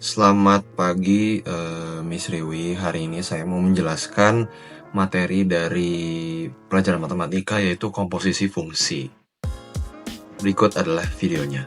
Selamat pagi, Miss Riwi. Hari ini saya mau menjelaskan materi dari pelajaran matematika yaitu komposisi fungsi. Berikut adalah videonya.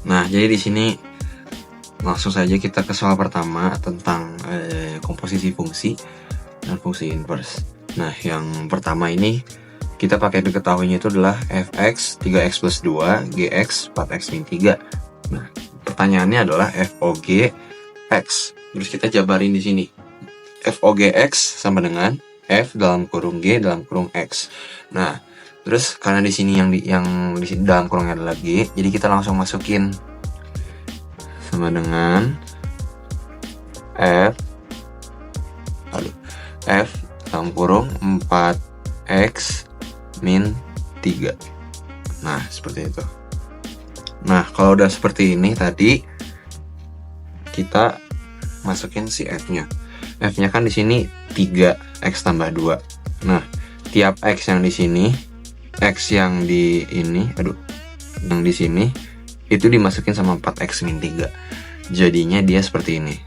Nah, jadi di sini langsung saja kita ke soal pertama tentang komposisi fungsi dan fungsi inverse. Nah, yang pertama ini kita pakai diketahuinya itu adalah fx 3x plus 2, gx 4x min 3. Nah, pertanyaannya adalah FOG X. Terus kita jabarin di sini. FOG X sama dengan F dalam kurung G dalam kurung X. Nah, terus karena di sini yang di sini dalam kurungnya adalah G, jadi kita langsung masukin sama dengan F dalam kurung 4x min 3. Nah, seperti itu. Nah, kalau udah seperti ini tadi kita masukin si F-nya. F-nya kan di sini 3x tambah 2. Nah, tiap x yang di sini, x yang di ini, yang di sini itu dimasukin sama 4x min 3. Jadinya dia seperti ini.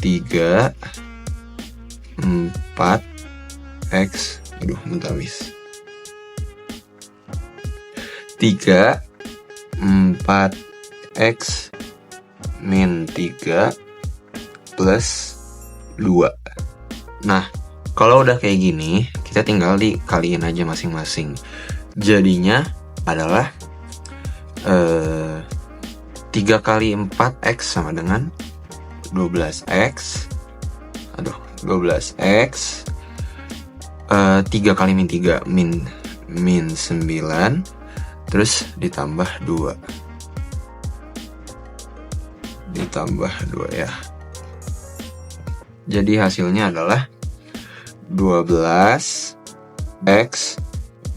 3 4x bentar Miss. 3 4x min 3 plus 2. Nah, kalau udah kayak gini, kita tinggal dikaliin aja masing-masing. Jadinya adalah 3 kali 4x sama dengan 12x. 12x 3 kali min 3 min 9, terus ditambah 2 ya. Jadi hasilnya adalah 12x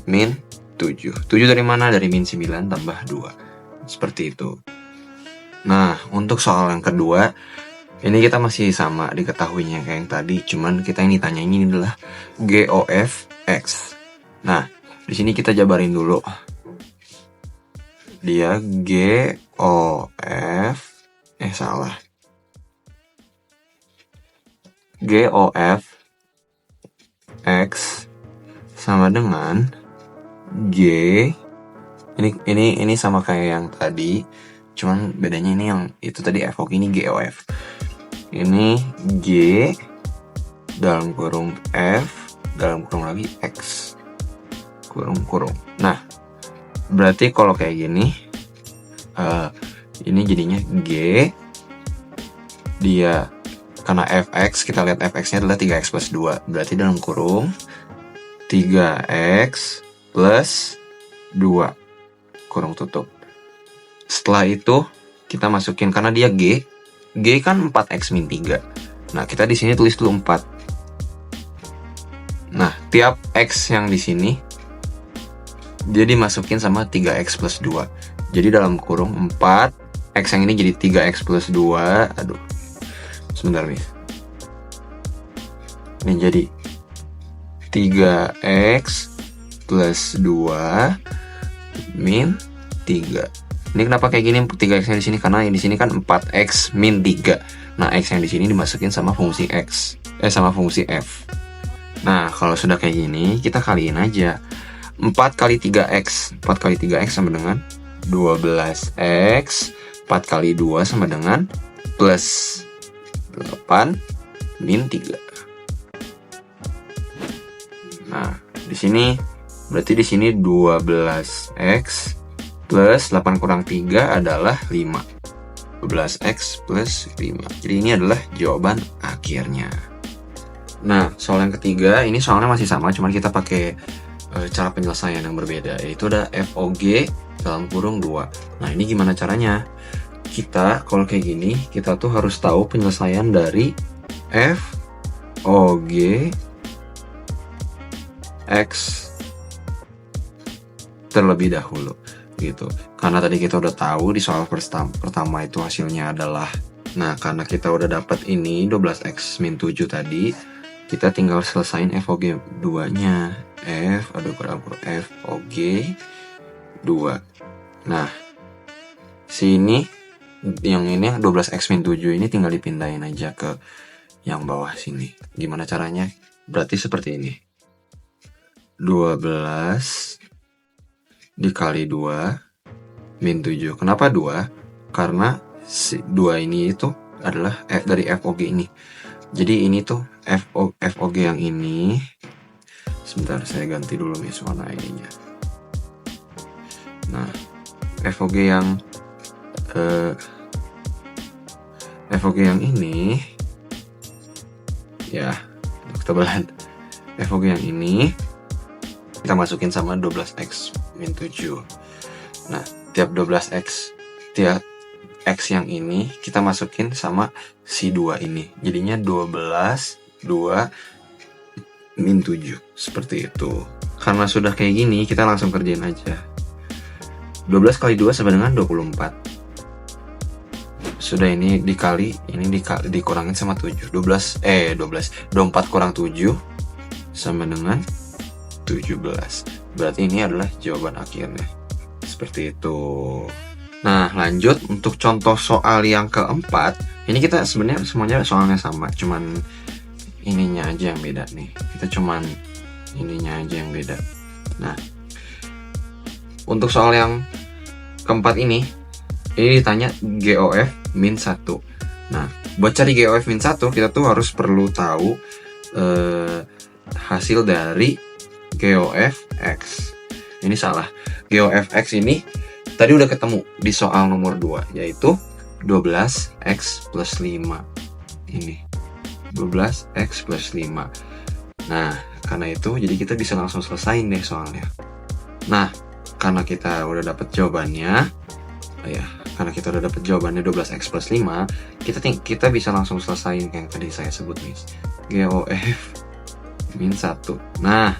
min 7. 7 dari mana? Dari min 9 tambah 2. Seperti itu. Nah, untuk soal yang kedua, ini kita masih sama diketahuinya kayak yang tadi, cuman kita yang ditanyain ini adalah GOF X. Nah, di sini kita jabarin dulu. Dia GOF X sama dengan G. Ini sama kayak yang tadi, cuman bedanya ini yang itu tadi FOG, ini GOF. Ini G dalam kurung F dalam kurung lagi X kurung. Nah, berarti kalau kayak gini, ini jadinya G, dia karena fx, kita lihat fx-nya adalah 3x plus 2, berarti dalam kurung 3x plus 2 kurung tutup. Setelah itu kita masukin, karena dia G kan 4x min 3. Nah, kita di sini tulis dulu 4. Nah, tiap x yang di sini dia dimasukin sama 3x plus 2. Jadi dalam kurung 4, x yang ini jadi 3x plus 2. Sebentar nih. Ini jadi 3x plus 2 min 3. Ini kenapa kayak gini 3x yang di sini? Karena yang di sini kan 4x min 3. Nah, x yang di sini dimasukin sama fungsi x, sama fungsi f. Nah, kalau sudah kayak gini, kita kaliin aja. 4 kali 3x. 4 kali 3x sama dengan 12x. 4 kali 2 sama dengan plus 8 min 3. Nah, di sini berarti di sini 12x plus 8 kurang 3 adalah 5. 12x plus 5. Jadi ini adalah jawaban akhirnya. Nah, soal yang ketiga, ini soalnya masih sama, cuman kita pakai cara penyelesaian yang berbeda, yaitu ada FOG dalam kurung 2. Nah, ini gimana caranya? Kita kalau kayak gini, kita tuh harus tahu penyelesaian dari FOG X terlebih dahulu gitu. Karena tadi kita udah tahu di soal pertama itu hasilnya adalah, nah karena kita udah dapat ini 12x min 7 tadi, kita tinggal selesain FOG 2-nya. FOG 2. Nah, sini Yang ini 12x min 7 ini tinggal dipindahin aja ke yang bawah sini. Gimana caranya? Berarti seperti ini. 12 dikali 2 min 7. Kenapa 2? Karena 2 ini itu adalah F dari FOG ini. Jadi ini tuh FOG yang ini. Sebentar, saya ganti dulu nih warna ininya. Nah, FOG yang ini ya, ketebalan FOG yang ini kita masukin sama 12x min 7. Nah, tiap x yang ini kita masukin sama si 2 ini. Jadinya 12 2 min 7. Seperti itu. Karena sudah kayak gini, kita langsung kerjain aja. 12 kali 2 sama dengan 24. Sudah ini dikurangin sama 7. 24 kurang 7 sama dengan 17. Berarti ini adalah jawaban akhirnya. Seperti itu. Nah, lanjut untuk contoh soal yang keempat. Ini kita sebenarnya semuanya soalnya sama, cuman ininya aja yang beda nih. Ininya aja yang beda. Nah, untuk soal yang keempat ini ditanya GOF min 1. Nah, buat cari GOF min 1, kita tuh harus perlu tahu hasil dari GOF X. Ini salah. GOF X ini tadi udah ketemu di soal nomor 2, yaitu 12x plus 5. Ini 12x plus 5. Nah, karena itu jadi kita bisa langsung selesaiin deh soalnya. Nah, karena kita udah dapet jawabannya, karena kita udah dapet jawabannya 12x plus 5, kita bisa langsung selesaiin yang tadi saya sebut nih, GOF min 1. Nah,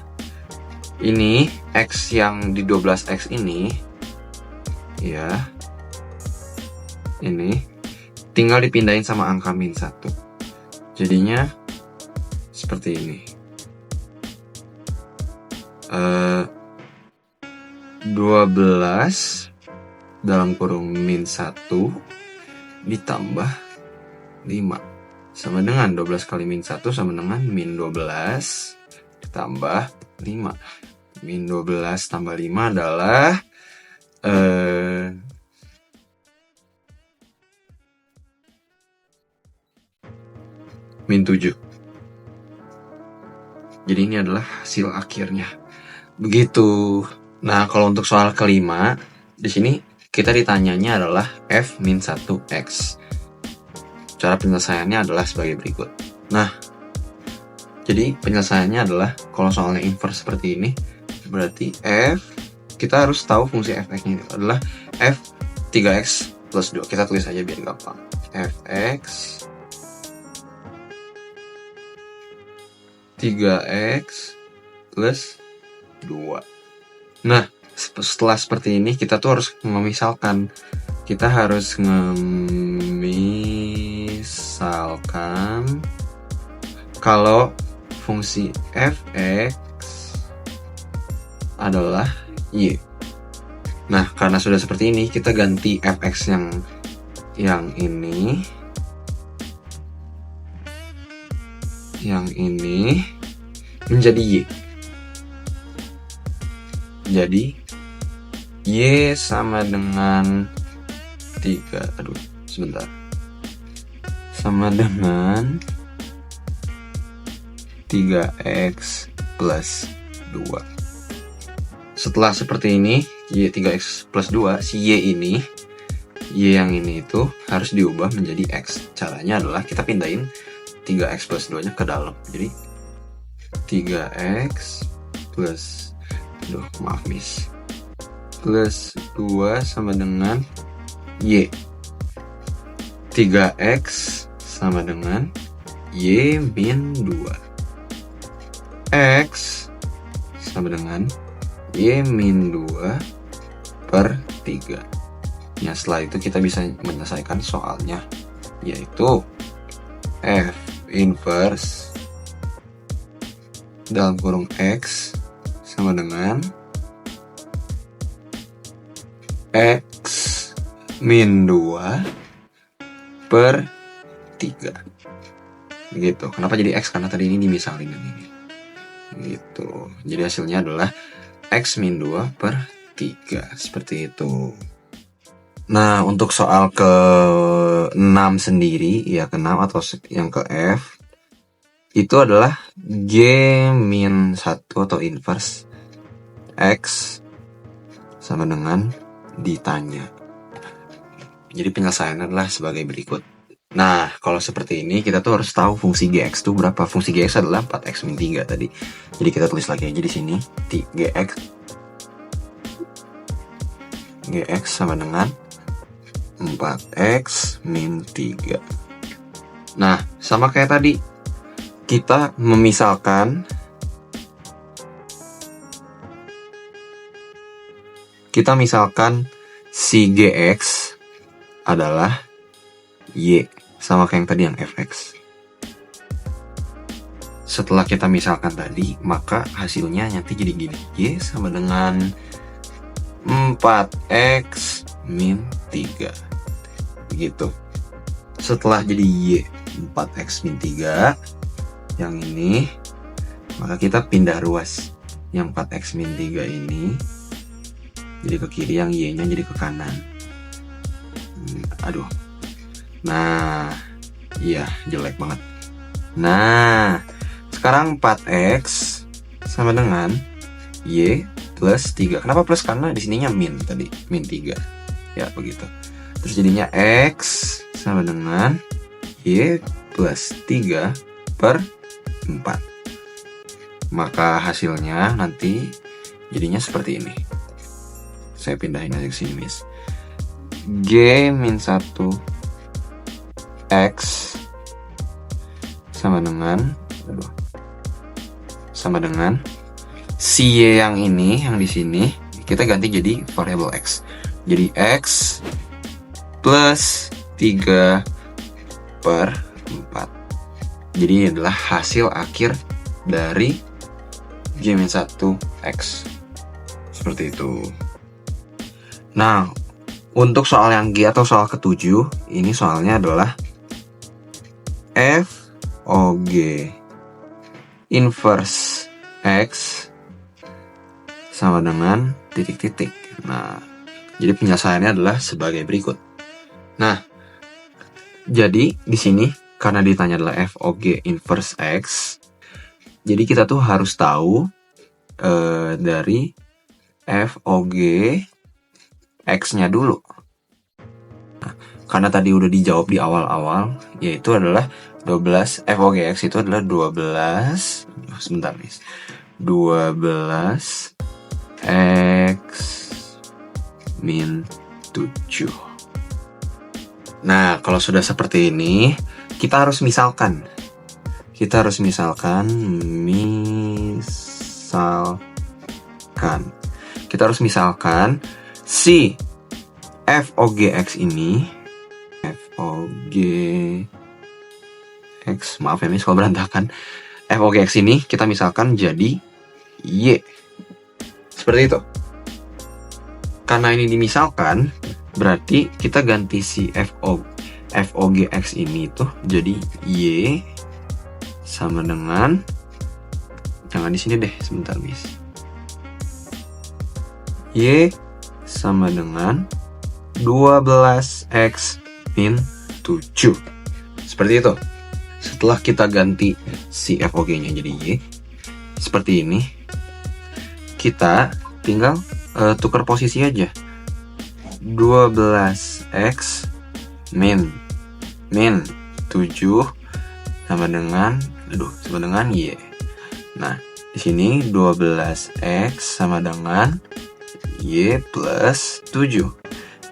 ini x yang di 12x ini, ya, ini tinggal dipindahin sama angka min 1. Jadinya seperti ini. 12 dalam kurung min 1 ditambah 5 sama dengan 12 kali min 1 sama dengan min 12 ditambah 5. Min 12 tambah 5 adalah min 7. Jadi ini adalah hasil akhirnya. Begitu. Nah, kalau untuk soal kelima, di sini kita ditanyanya adalah F min 1x. Cara penyelesaiannya adalah sebagai berikut. Nah, jadi penyelesaiannya adalah kalau soalnya inverse seperti ini, berarti F, kita harus tahu fungsi fx-nya adalah F 3x plus 2. Kita tulis aja biar gampang. Fx 3x plus 2. Nah, setelah seperti ini kita tuh harus memisalkan. Kita harus memisalkan kalau fungsi fx adalah y. Nah, karena sudah seperti ini, kita ganti fx yang ini menjadi y. Jadi y sama dengan 3x plus 2. Setelah seperti ini, y 3x plus 2, si y yang ini itu harus diubah menjadi x. Caranya adalah kita pindahin 3x plus 2 nya ke dalam. Jadi 3x plus plus 2 sama dengan y. 3x sama dengan y min 2. X sama dengan y min 2 per 3. Nah, setelah itu kita bisa menyelesaikan soalnya, yaitu F inverse dalam kurung X sama dengan X min 2 per 3. Gitu. Kenapa jadi X? Karena tadi ini dimisalin ini. Gitu. Jadi hasilnya adalah X min 2 per 3. Seperti itu. Nah, untuk soal ke-6 sendiri, ya ke-6 atau yang ke F, itu adalah G min 1 atau inverse X sama dengan ditanya. Jadi penyelesaiannya adalah sebagai berikut. Nah, kalau seperti ini kita tuh harus tahu fungsi Gx itu berapa. Fungsi Gx adalah 4x min 3 tadi. Jadi kita tulis lagi aja di sini. Gx sama dengan 4x min 3. Nah, sama kayak tadi. Kita misalkan si Gx adalah Y, sama kayak yang tadi yang Fx. Setelah kita misalkan tadi, maka hasilnya nanti jadi gini. Y sama dengan 4x min 3. Begitu. Setelah jadi Y 4x min 3, yang ini, maka kita pindah ruas. Yang 4x min 3 ini jadi ke kiri, yang Y-nya jadi ke kanan. Aduh. Nah, iya, jelek banget. Nah, sekarang 4x sama dengan Y plus 3. Kenapa plus? Karena di sininya min tadi, min 3. Ya, begitu. Terus jadinya X sama dengan Y plus 3 per 4. Maka hasilnya nanti jadinya seperti ini. Saya pindahin aja ke sini, Miss. G min 1 X sama dengan si Y yang ini, yang di sini kita ganti jadi variabel X. Jadi X plus 3 per 4. Jadi ini adalah hasil akhir dari G min 1 X. Seperti itu. Nah, untuk soal yang G atau soal ke-7, ini soalnya adalah FOG inverse X sama dengan titik-titik. Nah, jadi penyelesaiannya adalah sebagai berikut. Nah, jadi di sini karena ditanya adalah FOG inverse X, jadi kita tuh harus tahu dari FOG X-nya dulu. Nah, karena tadi udah dijawab di awal-awal, yaitu adalah 12, FOG X itu adalah 12, sebentar nih, 12 X min 7. Nah, kalau sudah seperti ini, kita harus misalkan si FOGX ini, maaf ya Miss kalau berantakan, FOGX ini kita misalkan jadi Y. Seperti itu. Karena ini dimisalkan, berarti kita ganti si FOGX ini tuh jadi Y sama dengan, jangan di sini deh, sebentar Miss. Y sama dengan 12X min 7. Seperti itu. Setelah kita ganti si FOG-nya jadi Y, seperti ini, kita tinggal tukar posisi aja. 12X min 7 sama dengan Y. Nah, di sini 12X sama dengan Y plus 7.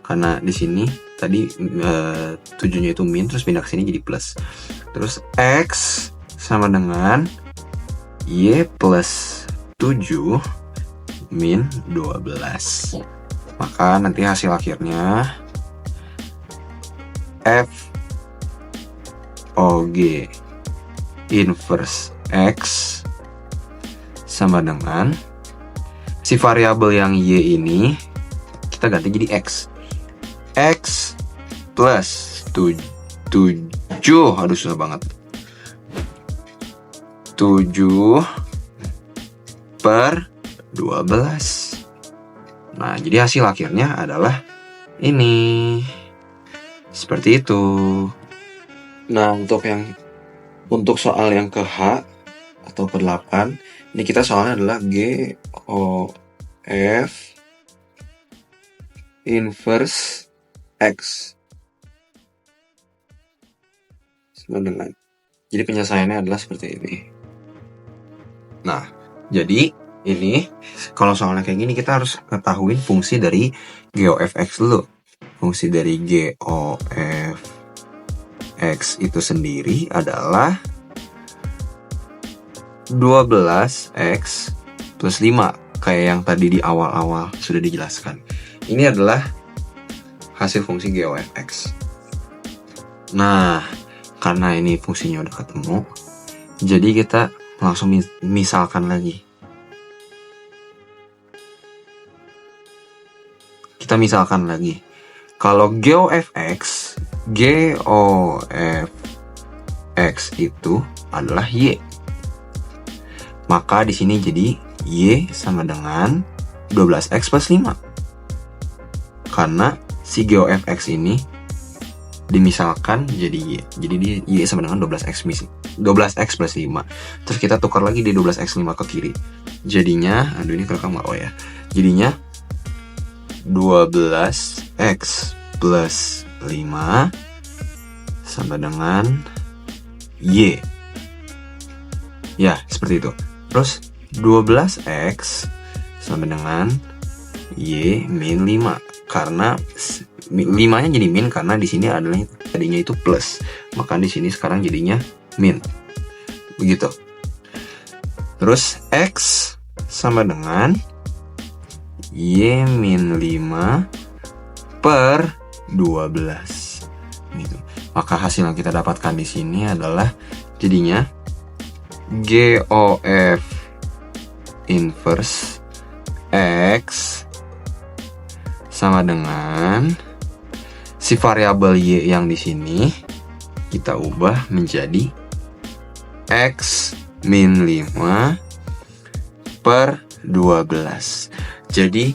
Karena di sini tadi 7-nya itu min, terus pindah ke sini jadi plus. Terus X sama dengan Y plus 7 min 12. Maka nanti hasil akhirnya FOG inverse X sama dengan si variabel yang Y ini kita ganti jadi X plus 7 7. Aduh, susah banget. 7 per 12. Nah, jadi hasil akhirnya adalah ini. Seperti itu. Nah, untuk soal yang ke H atau ke 8, ini kita soalnya adalah GOF inverse X sama dengan. Jadi penyelesaiannya adalah seperti ini. Nah, jadi ini kalau soalnya kayak gini kita harus ketahuin fungsi dari GOF X dulu. Fungsi dari GOF X itu sendiri adalah 12X plus 5. Kayak yang tadi di awal-awal sudah dijelaskan. Ini adalah hasil fungsi GOF X. Nah, karena ini fungsinya udah ketemu, jadi kita langsung misalkan lagi. Kita misalkan lagi. Kalau GOF X itu adalah Y. Maka di sini jadi Y sama dengan 12X plus 5. Karena si GOF X ini dimisalkan jadi Y. Jadi Y sama dengan 12X plus 5. Terus kita tukar lagi di 12X 5 ke kiri. Jadinya, aduh ini kerekam nggak? Oh ya. Jadinya 12X plus 5 sama dengan Y. Ya, seperti itu. Terus 12X sama dengan Y min 5. Karena 5-nya jadi min karena di sini adalah tadinya itu plus. Maka di sini sekarang jadinya min. Begitu. Terus X sama dengan Y min 5 per 12. Gitu. Maka hasil yang kita dapatkan di sini adalah jadinya GOF inverse X sama dengan si variabel Y yang di sini kita ubah menjadi X min 5 per 12. Jadi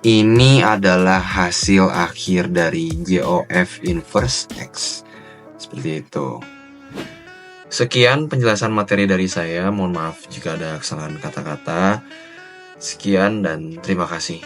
ini adalah hasil akhir dari GOF inverse X. Seperti itu. Sekian penjelasan materi dari saya. Mohon maaf jika ada kesalahan kata-kata. Sekian dan terima kasih.